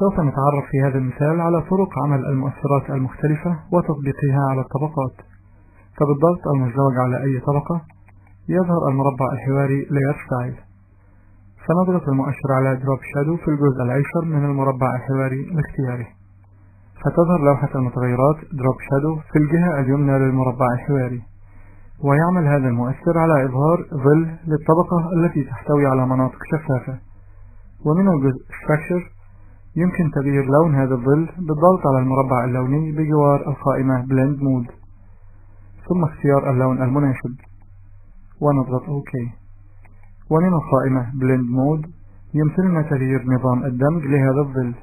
سوف نتعرف في هذا المثال على طرق عمل المؤثرات المختلفة وتطبيقها على الطبقات. فبالضغط المزدوج على أي طبقة يظهر المربع الحواري Layer Style. فنضغط المؤشر على Drop Shadow في الجزء الأيسر من المربع الحواري الاختياري، فتظهر لوحة المتغيرات Drop Shadow في الجهة اليمنى للمربع الحواري. ويعمل هذا المؤثر على إظهار ظل للطبقة التي تحتوي على مناطق شفافة. ومن الجزء Structure يمكن تغيير لون هذا الظل بالضغط على المربع اللوني بجوار القائمة Blend Mode، ثم اختيار اللون المناسب ونضغط OK. ومن القائمة Blend Mode يمكننا تغيير نظام الدمج لهذا الظل،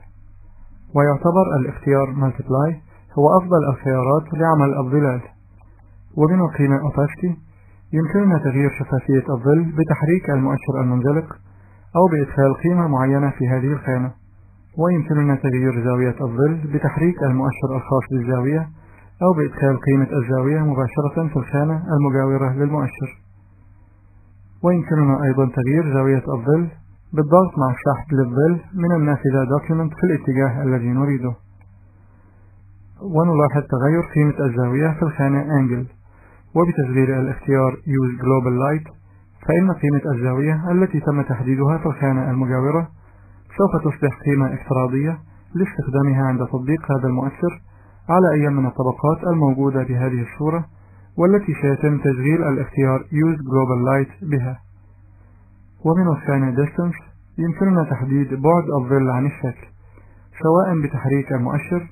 ويعتبر الاختيار Multiply هو أفضل الخيارات لعمل الظلال. ومن القيمة Opacity يمكننا تغيير شفافية الظل بتحريك المؤشر المنزلق أو بإدخال قيمة معينة في هذه الخانة. ويمكننا تغيير زاوية الظل بتحريك المؤشر الخاص بالزاوية أو بإدخال قيمة الزاوية مباشرة في الخانة المجاورة للمؤشر. ويمكننا أيضا تغيير زاوية الظل بالضغط مع السحب للظل من النافذة Document في الاتجاه الذي نريده. ونلاحظ تغير قيمة الزاوية في الخانة Angle، وبتشغيل الاختيار Use Global Light فإن قيمة الزاوية التي تم تحديدها في الخانة المجاورة سوف تصبح قيمة افتراضية لاستخدامها عند تطبيق هذا المؤثر على أي من الطبقات الموجودة بهذه الصورة، والتي سيتم تشغيل الاختيار Use Global Light بها. ومن الخانة Distance يمكننا تحديد بعد الظل عن الشكل، سواء بتحريك المؤشر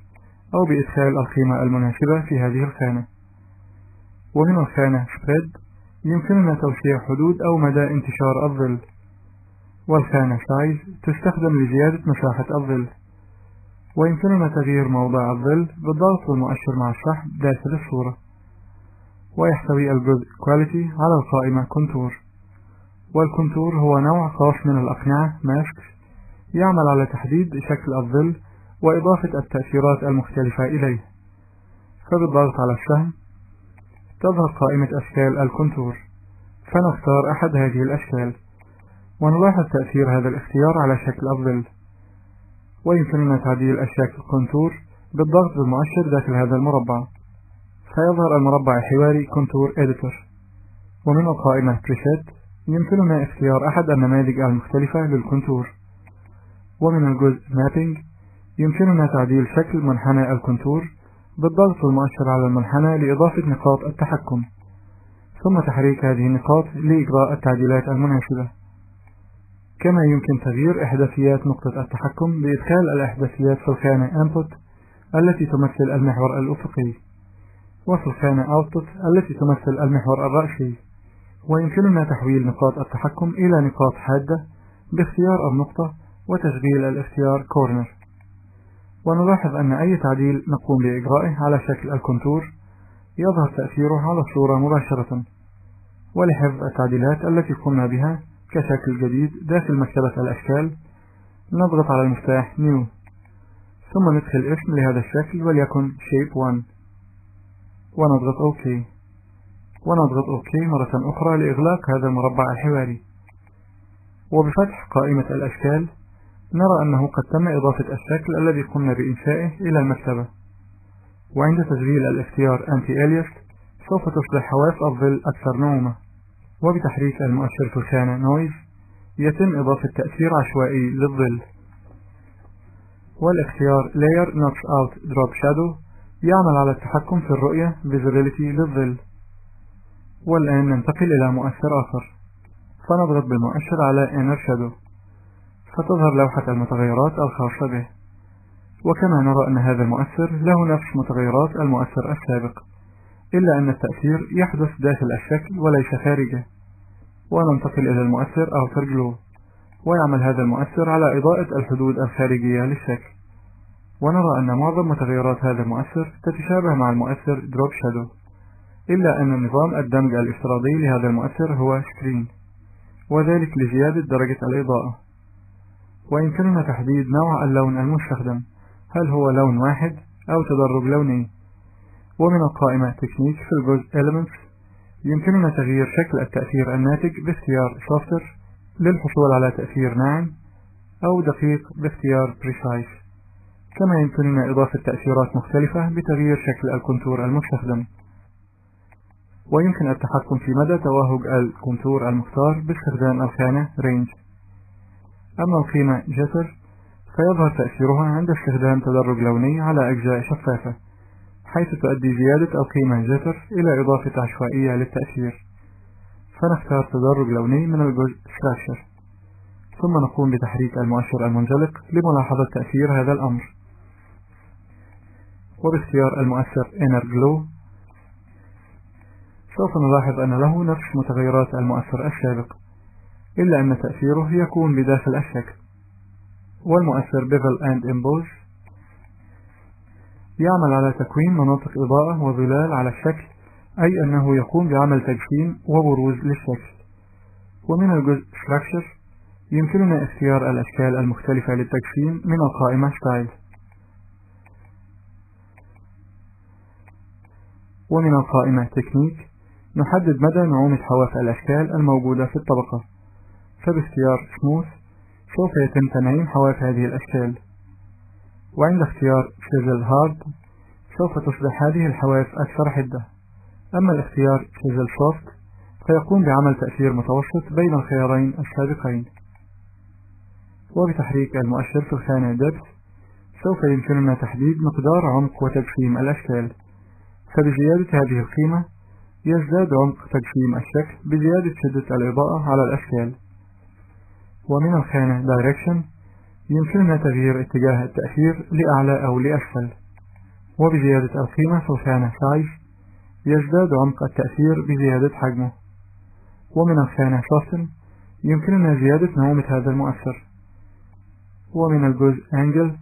أو بإدخال القيمة المناسبة في هذه الخانة. ومن الخانة Spread يمكننا توسيع حدود أو مدى انتشار الظل. والخانة Size تستخدم لزيادة مساحة الظل. ويمكننا تغيير موضع الظل بالضغط والمؤشر مع السحب داخل الصورة. ويحتوي الجزء Quality على القائمة Contour. والكونتور هو نوع خاص من الأقنعة Masks يعمل على تحديد شكل الظل وإضافة التأثيرات المختلفة إليه. فبالضغط على السهم تظهر قائمة أشكال الكونتور، فنختار أحد هذه الأشكال ونلاحظ تأثير هذا الاختيار على شكل الظل. ويمكننا تعديل الشكل كونتور بالضغط بالمؤشر داخل هذا المربع، فيظهر المربع الحواري كونتور إديتور. ومن القائمة Preset يمكننا اختيار أحد النماذج المختلفة للكونتور. ومن الجزء Mapping يمكننا تعديل شكل منحنى الكونتور بالضغط والمؤشر على المنحنى لإضافة نقاط التحكم، ثم تحريك هذه النقاط لإجراء التعديلات المناسبة. كما يمكن تغيير إحداثيات نقطة التحكم بإدخال الإحداثيات في الخانة Input التي تمثل المحور الأفقي، وفي الخانة Output التي تمثل المحور الرأسي. ويمكننا تحويل نقاط التحكم إلى نقاط حادة باختيار النقطة وتشغيل الاختيار Corner. ونلاحظ أن أي تعديل نقوم بإجرائه على شكل الكونتور يظهر تأثيره على الصورة مباشرة. ولحفظ التعديلات التي قمنا بها كشكل جديد داخل مكتبة الأشكال نضغط على المفتاح New، ثم ندخل اسم لهذا الشكل وليكن Shape 1 ونضغط OK. ونضغط OK مرة أخرى لإغلاق هذا المربع الحواري. وبفتح قائمة الأشكال نرى أنه قد تم إضافة الشكل الذي قمنا بإنشائه إلى المكتبة. وعند تشغيل الاختيار Anti-Alias سوف تصبح حواف الظل أكثر نعومة. وبتحريك المؤشر في الخانة Noise يتم إضافة تأثير عشوائي للظل. والاختيار Layer Knocks Out Drop Shadow يعمل على التحكم في الرؤية Visibility للظل. والآن ننتقل إلى مؤثر آخر، فنضغط بالمؤشر على Inner Shadow فتظهر لوحة المتغيرات الخاصة به. وكما نرى أن هذا المؤثر له نفس متغيرات المؤثر السابق، إلا أن التأثير يحدث داخل الشكل وليس خارجه. وننتقل إلى المؤثر Outer Glow، ويعمل هذا المؤثر على إضاءة الحدود الخارجية للشكل. ونرى أن معظم متغيرات هذا المؤثر تتشابه مع المؤثر Drop Shadow، إلا أن نظام الدمج الافتراضي لهذا المؤثر هو Screen، وذلك لزيادة درجة الإضاءة. ويمكننا تحديد نوع اللون المستخدم، هل هو لون واحد أو تدرج لوني. ومن القائمة Technique في الجزء Elements يمكننا تغيير شكل التأثير الناتج باختيار Softer للحصول على تأثير ناعم، أو دقيق باختيار Precise. كما يمكننا إضافة تأثيرات مختلفة بتغيير شكل الكونتور المستخدم، ويمكن التحكم في مدى توهج الكونتور المختار باستخدام الخانة Range. أما القيمة Jitter فيظهر تأثيرها عند استخدام تدرج لوني على أجزاء شفافة، حيث تؤدي زيادة القيمة Jitter إلى إضافة عشوائية للتأثير. فنختار تدرج لوني من الجزء Structure، ثم نقوم بتحريك المؤشر المنزلق لملاحظة تأثير هذا الأمر. وباختيار المؤثر Inner Glow سوف نلاحظ أن له نفس متغيرات المؤثر السابق، إلا أن تأثيره يكون بداخل الشكل. والمؤثر Bevel and Emboss يعمل على تكوين مناطق إضاءة وظلال على الشكل، أي أنه يقوم بعمل تجسيم وبروز للشكل. ومن الجزء Structure يمكننا اختيار الأشكال المختلفة للتجسيم من القائمة Style، ومن القائمة Technique نحدد مدى نعومة حواف الأشكال الموجودة في الطبقة، فباختيار Smooth سوف يتم تنعيم حواف هذه الأشكال. وعند اختيار Chisel Hard سوف تصبح هذه الحواف أكثر حدة. أما الاختيار Chisel Soft فيقوم بعمل تأثير متوسط بين الخيارين السابقين. وبتحريك المؤشر في الخانة Depth سوف يمكننا تحديد مقدار عمق وتجسيم الأشكال، فبزيادة هذه القيمة يزداد عمق تجسيم الشكل بزيادة شدة الإضاءة على الأشكال. ومن الخانة Direction يمكننا تغيير اتجاه التأثير لأعلى أو لأسفل، وبزيادة القيمة في الخانة Size يزداد عمق التأثير بزيادة حجمه. ومن الخانة Soften يمكننا زيادة نعومة هذا المؤثر. ومن الجزء Angle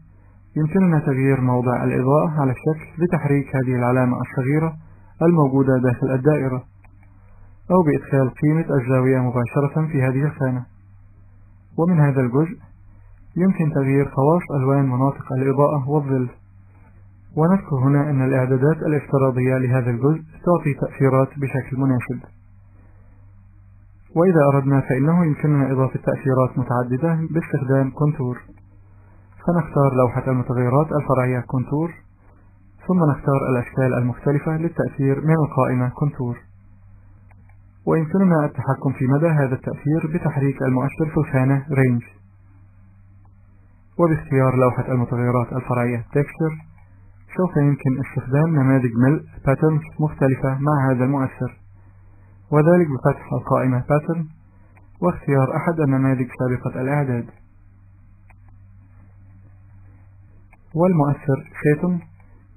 يمكننا تغيير موضع الإضاءة على الشكل بتحريك هذه العلامة الصغيرة الموجودة داخل الدائرة، أو بإدخال قيمة الزاوية مباشرة في هذه الخانة. ومن هذا الجزء يمكن تغيير خواص ألوان مناطق الإضاءة والظل. ونذكر هنا أن الإعدادات الافتراضية لهذا الجزء تعطي تأثيرات بشكل مناسب. وإذا أردنا فإنه يمكننا إضافة تأثيرات متعددة باستخدام كونتور، فنختار لوحة المتغيرات الفرعية كونتور، ثم نختار الأشكال المختلفة للتأثير من القائمة كونتور. ويمكننا التحكم في مدى هذا التأثير بتحريك المؤشر في الخانة Range. وباختيار لوحة المتغيرات الفرعية Texture سوف يمكن استخدام نماذج ملء Patterns مختلفة مع هذا المؤثر، وذلك بفتح القائمة Pattern واختيار أحد النماذج سابقة الإعداد. والمؤثر Phaeton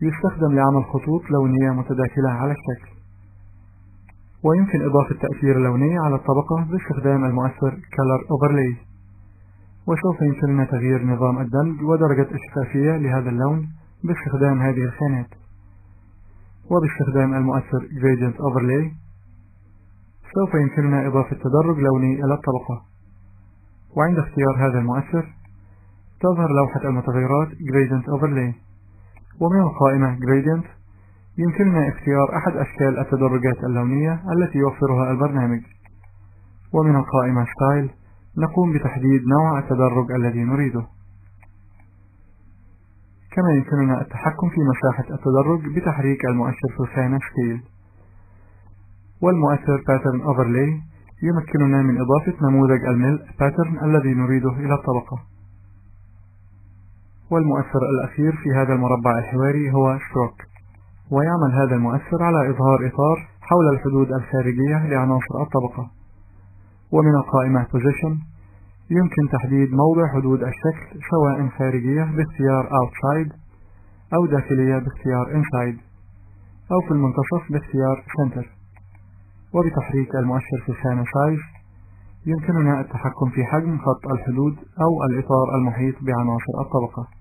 يستخدم لعمل خطوط لونية متداخلة على الشكل. ويمكن إضافة تأثير لوني على الطبقة باستخدام المؤثر Color Overlay. وسوف يمكننا تغيير نظام الدمج ودرجة الشفافية لهذا اللون باستخدام هذه الخانات. وباستخدام المؤثر Gradient Overlay سوف يمكننا إضافة تدرج لوني إلى الطبقة. وعند اختيار هذا المؤثر تظهر لوحة المتغيرات Gradient Overlay. ومن القائمة Gradient يمكننا اختيار أحد أشكال التدرجات اللونية التي يوفرها البرنامج. ومن القائمة Style نقوم بتحديد نوع التدرج الذي نريده. كما يمكننا التحكم في مساحة التدرج بتحريك المؤشر في الخانة Scale. والمؤثر Pattern Overlay يمكننا من إضافة نموذج الملء Pattern الذي نريده إلى الطبقة. والمؤثر الأخير في هذا المربع الحواري هو Stroke، ويعمل هذا المؤثر على إظهار إطار حول الحدود الخارجية لعناصر الطبقة. ومن القائمة Position يمكن تحديد موضع حدود الشكل سواء خارجية باختيار Outside أو داخلية باختيار Inside أو في المنتصف باختيار Center. وبتحريك المؤشر في الخانة Size يمكننا التحكم في حجم خط الحدود أو الإطار المحيط بعناصر الطبقة.